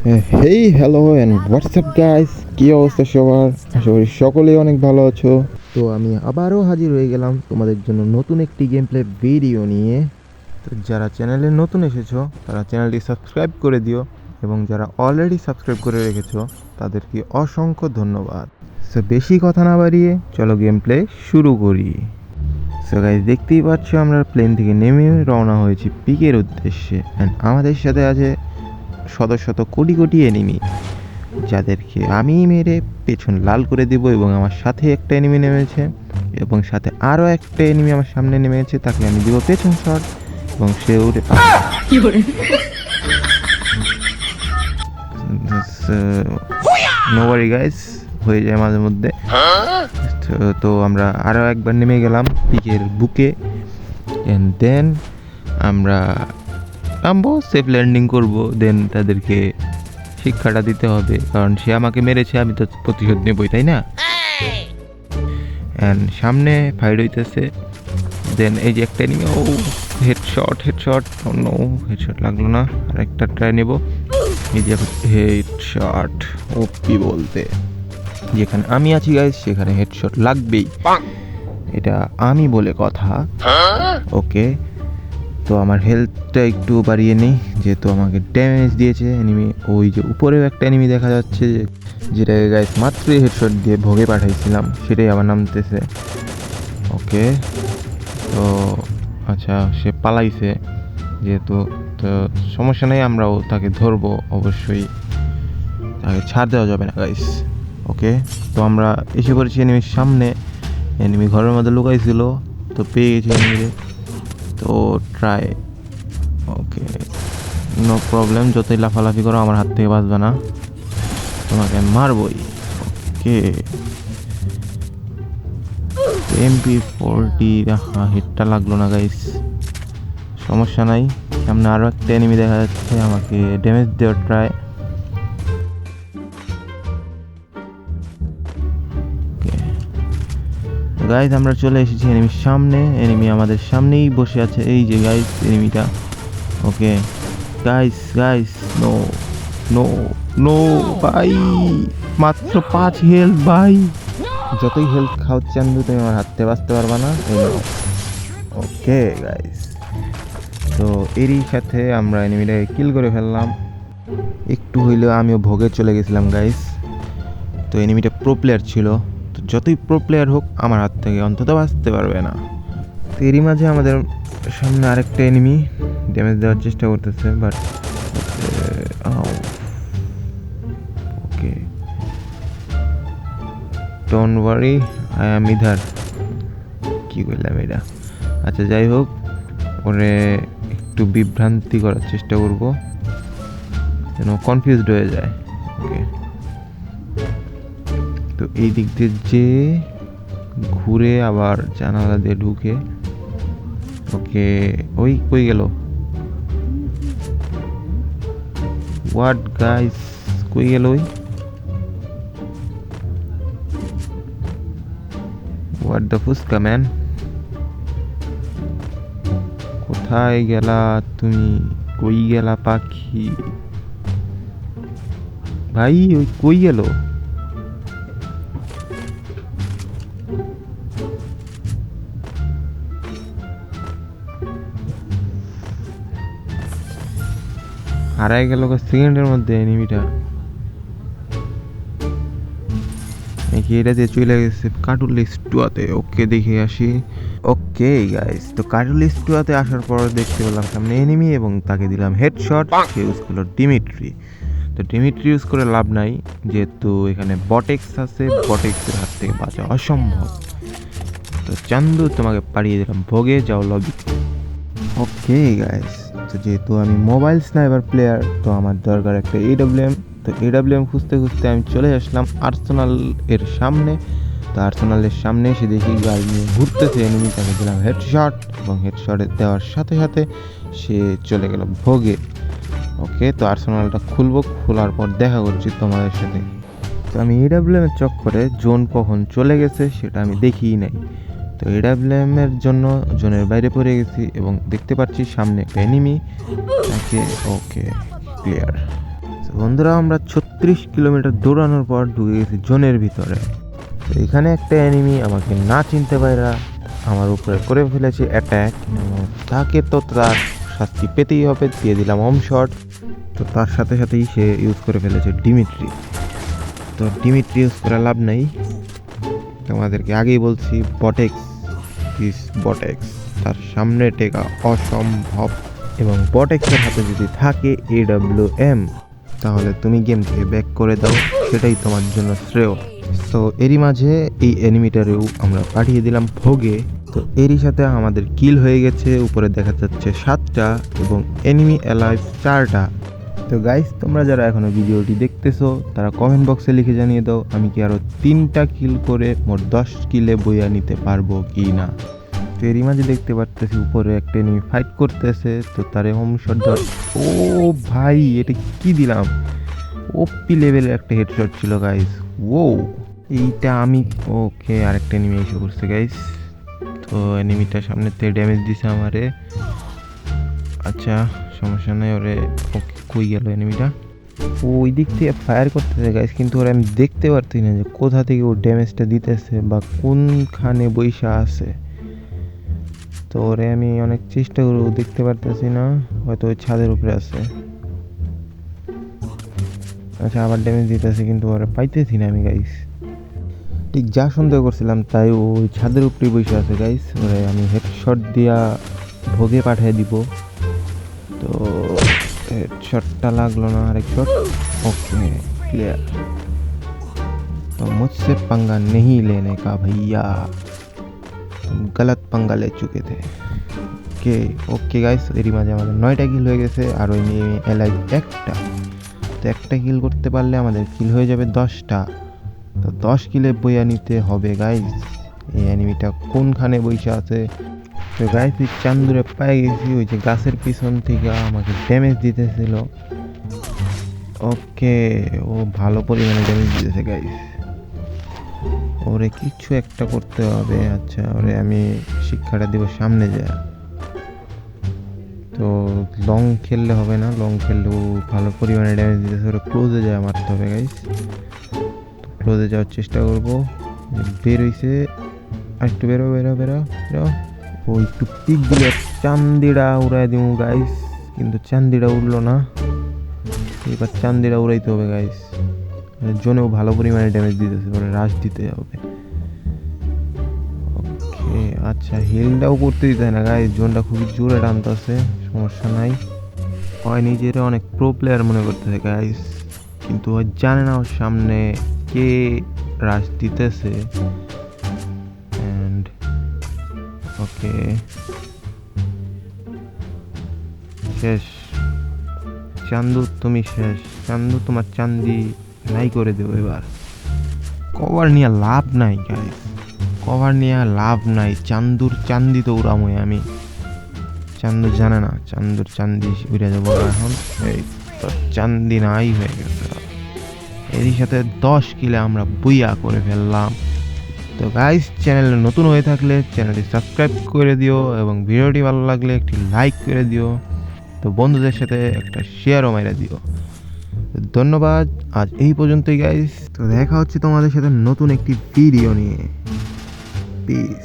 Hey hello and what's up guys, কী অবস্থা সবার? আশা করি সকলেই অনেক ভালো আছো। তো আমি আবারও হাজির হয়ে গেলাম তোমাদের জন্য নতুন একটি গেম প্লে ভিডিও নিয়ে। তো যারা চ্যানেলে নতুন এসেছো তারা চ্যানেলটি সাবস্ক্রাইব করে দিও, এবং যারা অলরেডি সাবস্ক্রাইব করে রেখেছো তাদেরকে অসংখ্য ধন্যবাদ। সো বেশি কথা না বাড়িয়ে চলো গেম প্লে শুরু করি। সো গাইস, দেখতেই পাচ্ছ আমরা প্লেন থেকে নেমে রওনা হয়েছি পিকের উদ্দেশ্যে, অ্যান্ড আমাদের সাথে আছে শত শত কোটি কোটি এনিমি, যাদেরকে আমি মেরে পেছন লাল করে দেব। এবং আমার সাথে একটা এনিমি নেমেছে, এবং সাথে আরও একটা এনিমি আমার সামনে নেমেছে, তাকে আমি দিব পেছন শট, এবং সে উড়ে নোবরি গাইস, হয়ে যায় মাঝে মধ্যে। তো আমরা আরও একবার নেমে গেলাম পিকের বুকে, অ্যান্ড দেন আমরা নামবো, সেফ ল্যান্ডিং করব। দেন তাদেরকে শিক্ষাটা দিতে হবে, কারণ সে আমাকে মেরেছে, আমি তো প্রতিশোধ নেবই, তাই না? অ্যান্ড সামনে ফাইট হইতেছে। দেন এই যে একটা এনিমি, ও হেডশট হেডশট, অন্য হেডশট লাগলো না, আর একটা ট্রাই নেব। এই যে হেডশট, ওপি বলতে যেখানে আমি আছি গাইস সেখানে হেডশট লাগবেই, এটা আমি বলে কথা। ওকে, তো আমার হেলথটা একটু বাড়িয়ে নিই, যেহেতু আমাকে ড্যামেজ দিয়েছে এনিমি। ওই যে উপরেও একটা এনিমি দেখা যাচ্ছে, যেটাকে গাইস মাত্রই হেডশট দিয়ে ভোগে পাঠাইছিলাম, সেটাই আবার নামতেছে। ওকে, তো আচ্ছা, সে পালাইছে যেহেতু, তো সমস্যা নেই, আমরাও তাকে ধরবো অবশ্যই, তাকে ছাড় দেওয়া যাবে না গাইস। ওকে, তো আমরা এসে পড়েছি এনিমির সামনে। এনিমি ঘরের মধ্যে লুকাইছিল, তো পেয়ে গেছি এনিমিরে। তো ট্রাই, ওকে, নো প্রবলেম, যতই লাফালাফি করো আমার হাত থেকে বাঁচবে না, তোমাকে আমি মারবই। ওকে, MP40 হিটটা লাগলো না গাইস, সমস্যা নাই। সামনে আরও একটা এনিমি দেখা যাচ্ছে, আমাকে ড্যামেজ দেওয়ার ট্রাই। গাইস, আমরা চলে এসেছি এনিমির সামনে। এনিমি আমাদের সামনেই বসে আছে, এই যে গাইস এনিমিটা। Okay guys, guys, no no no ভাই, মাত্র 5 হেলথ ভাই, যতই হেলথ খাও চান্দু, তুমি আমার হাতে বাঁচতে পারবা না। ওকে গাইস, তো এরই সাথে আমরা এনিমিটাকে কিল করে ফেললাম। একটু হইলেও আমিও ভোগে চলে গেছিলাম গাইস। তো এনিমিটা প্রো প্লেয়ার ছিল, তো যতই প্রো প্লেয়ার হোক আমার হাত থেকে অন্তত বাঁচতে পারবে না। তো এরই মাঝে আমাদের সামনে আরেকটা এনিমি ড্যামেজ দেওয়ার চেষ্টা করতেছে, but okay, don't worry, I am ইধার। কী করলাম এটা? আচ্ছা, যাই হোক, ওরে একটু বিভ্রান্তি করার চেষ্টা করব যেন কনফিউজড হয়ে যায়। ওকে, তো এই দিক দিয়ে যে ঘুরে আবার জানালা দিয়ে ঢুকে। ওকে, ওই কই গেল? হোয়াট গাইস, কই গেল ওই? হোয়াট দ্য ফুসকা ম্যান, কোথায় গেলা তুমি? কই গেলা পাখি ভাই? ওই কই গেল? হারাই গেল সেকেন্ডের মধ্যে এনিমিটা, নাকি এটা দিয়ে চলে গেছে কাটুলিস্টুয়াতে। ওকে, দেখে আসি। ওকে গাইস, তো কাটুলিস্টুয়াতে আসার পর দেখতে পেলাম সামনে এনিমি, এবং তাকে দিলাম হেডশট। সে ইউজ করলো ডিমিট্রি। তো ডিমিট্রি ইউজ করে লাভ নাই, যেহেতু এখানে বটেক্স আছে, বটেক্সের হাত থেকে বাঁচা অসম্ভব। তো চান্দু, তোমাকে পাঠিয়ে দিলাম ভোগে, যাও লবি। ওকে গাইস, তো যেহেতু আমি মোবাইল স্নাইপার প্লেয়ার, তো আমার দরকার একটা AWM। তো AWM খুঁজতে খুঁজতে আমি চলে আসলাম আর্সেনাল এর সামনে। তো আর্সেনালের সামনে এসে দেখি গাড়ি নিয়ে ঘুরতেছে এনিমি, তাকে দিলাম হেডশট, এবং হেডশট দেওয়ার সাথে সাথে সে চলে গেল ভোগে। ওকে, তো আর্সেনালটা খুলবো, খোলার পর দেখা করছি তোমাদের সাথে। তো আমি AWM এর চক্করে জোন কখন চলে গেছে সেটা আমি দেখিই নাই। তো AWM এর জন্য জোনের বাইরে পড়ে গেছি, এবং দেখতে পাচ্ছি সামনে একটা এনিমি তাকে। ওকে, ক্লিয়ার। বন্ধুরা আমরা 36 কিলোমিটার দৌড়ানোর পর ঢুকে গেছি জোনের ভিতরে। তো এখানে একটা এনিমি আমাকে না চিনতে পায়রা আমার উপরে করে ফেলেছে অ্যাটাক, তাকে তো তার শাস্তি পেতেই হবে। দিয়ে দিলাম হোম শট। তো তার সাথে সাথেই সে ইউজ করে ফেলেছে ডিমিট্রি। তো ডিমিট্রি ইউজ করে লাভ নাই, তোমাদেরকে আগেই বলছি বটেক্স ইজ বটেক্স, তার সামনে টেকা অসম্ভব। এবং বটেক্সের হাতে যদি থাকে AWM তাহলে তুমি গেম থেকে ব্যাক করে দাও, সেটাই তোমার জন্য শ্রেয়। তো এরই মাঝে এই এনিমিটারেও আমরা পাঠিয়ে দিলাম ভোগে। তো এরই সাথে আমাদের কিল হয়ে গেছে, উপরে দেখা যাচ্ছে 7টা এবং এনিমি অ্যালাইভ 4টা। তো গাইস তোমরা যারা এখনো ভিডিওটি দেখতেছো তারা কমেন্ট বক্সে লিখে জানিয়ে দাও আমি কি আরও 3টা কিল করে মোট 10 কিলে বইয়া নিতে পারবো কি না। তো এরই মাঝে দেখতে পারতেছি উপরে একটা এনিমি ফাইট করতেছে, তো তারে হোম শট দেওয়ার। ও ভাই এটা কি দিলাম, ওপি লেভেলের একটা হেডশট ছিল গাইস। ও এইটা আমি ওকে আরেকটা এনিমি এসে করছে গাইস। তো এনিমিটার সামনে থেকে ড্যামেজ দিছে আমারে। আচ্ছা সমস্যা নাই, ওরে ওকে কই গেল এনিমিটা। ওই দিক থেকে ফায়ার করতেছে গাইস, কিন্তু ওরা আমি দেখতে পারছি না যে কোথা থেকে ও ড্যামেজটা দিতেছে বা কোনখানে বৈশা আছে। তো ওরে আমি অনেক চেষ্টা করেও দেখতে পারতেছি না, হয়তো ওই ছাদের উপরে আছে। আচ্ছা আবার ড্যামেজ দিতেছে কিন্তু ওরা পাইতেছি না আমি গাইস। ঠিক যা সন্দেহ করছিলাম তাই ওই ছাদের উপরে বসে আছে গাইস। ওরে আমি হেডশট দিয়া ভোগে পাঠিয়ে দিব। তো हेडशॉटটা লাগলো না, আরেক শট। Okay clear. तो मुझसे पंगा नहीं लेने का भैया, तुम गलत पंगा ले चुके थे। ओके ओके गाइस এরই মাঝে আমাদের 9টা কিল হয়ে গেছে আর ওই নিয়ে এলাইভ একটা। তো একটা কিল করতে পারলে আমাদের কিল হয়ে যাবে 10টা। তো 10 কিলে বইয়া নিতে হবে গাইস। এই এনিমিটা কোনখানে বইসা আছে। তো গাইস এই চান্দুরে পাই গেছি, ওই যে গাছের পিছন থেকে আমাকে ড্যামেজ দিতেছিল। ওকে ও ভালো পরিমাণে ড্যামেজ দিতেছে গাইস, ওরে কিছু একটা করতে হবে। আচ্ছা ওরে আমি শিক্ষাটা দিব সামনে যায়। তো লং খেললে হবে না, লং খেললেও ভালো পরিমাণে ড্যামেজ দিতেছে। ওরে ক্লোজে যায় মারতে হবে গাইস। ক্লোজে যাওয়ার চেষ্টা করবো। বের হইছে, আরেকটু বেরো বেরো বেরো বেরো। ও একটু পিক দিলে চান্দিটা উড়াই দিব গাইস, কিন্তু চান্দিটা উড়লো না। এবার চান্দিটা উড়াইতে হবে গাইস, জোনেও ভালো পরিমাণে ড্যামেজ দিতেছে, ওরা রাশ দিতে হবে। ওকে আচ্ছা হিলটাও করতে দিতে হয় না গাইস, জোনটা খুবই জোরে টানতেছে। সমস্যা নাই, হয় নিজের অনেক প্রো প্লেয়ার মনে করতেছে গাইস, কিন্তু ও জানে না ওর সামনে কে রাশ দিতেছে। অ্যান্ড ওকে শেষ। চান্দু তুমি শেষ, চান্দু তোমার চান্দি নাই করে দেবো এবার। কভার নিয়ে লাভ নাই গাইস, কভার নিয়ে লাভ নাই। চান্দুর চান্দি তো উড়ামই আমি। চান্দু জানে না, চান্দুর চান্দি উড়ে যাবো এখন। এই তো চান্দি নাই হয়ে গেছে। এরই সাথে 10 কিলে আমরা বুইয়া করে ফেললাম। তো গাইস চ্যানেলে নতুন হয়ে থাকলে চ্যানেলটি সাবস্ক্রাইব করে দিও এবং ভিডিওটি ভালো লাগলে একটি লাইক করে দিও। তো বন্ধুদের সাথে একটা শেয়ারও মাইরা দিও। ধন্যবাদ, আজ এই পর্যন্তই গাইস। তো দেখা হচ্ছে তোমাদের সাথে নতুন একটি ভিডিও নিয়ে। পিস।